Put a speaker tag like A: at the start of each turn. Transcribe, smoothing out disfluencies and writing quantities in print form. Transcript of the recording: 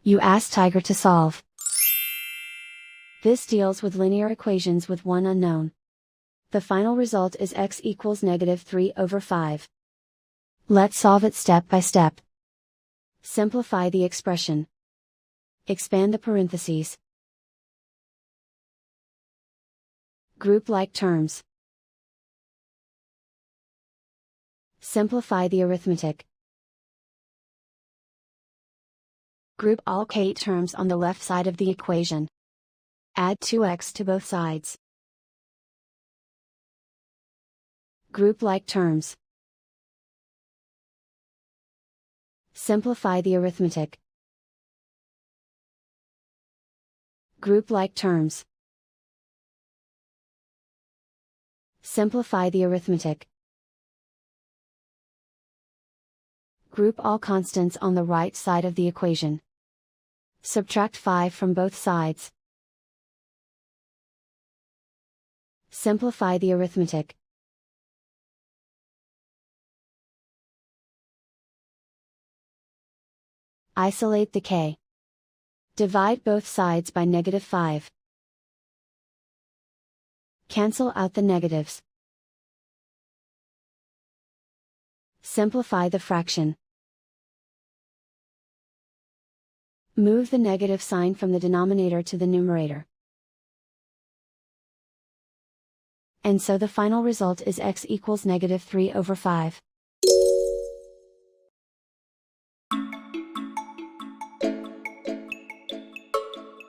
A: You ask Tiger to solve. This deals with linear equations with one unknown. The final result is x equals -3/5. Let's solve it step by step. Simplify the expression. Expand the parentheses. Group like terms. Simplify the arithmetic. Group all k terms on the left side of the equation. Add 2x to both sides. Group like terms. Simplify the arithmetic. Group like terms. Simplify the arithmetic. Group all constants on the right side of the equation. Subtract 5 from both sides. Simplify the arithmetic. Isolate the k. Divide both sides by -5. Cancel out the negatives. Simplify the fraction. Move the negative sign from the denominator to the numerator. And so the final result is x equals -3/5.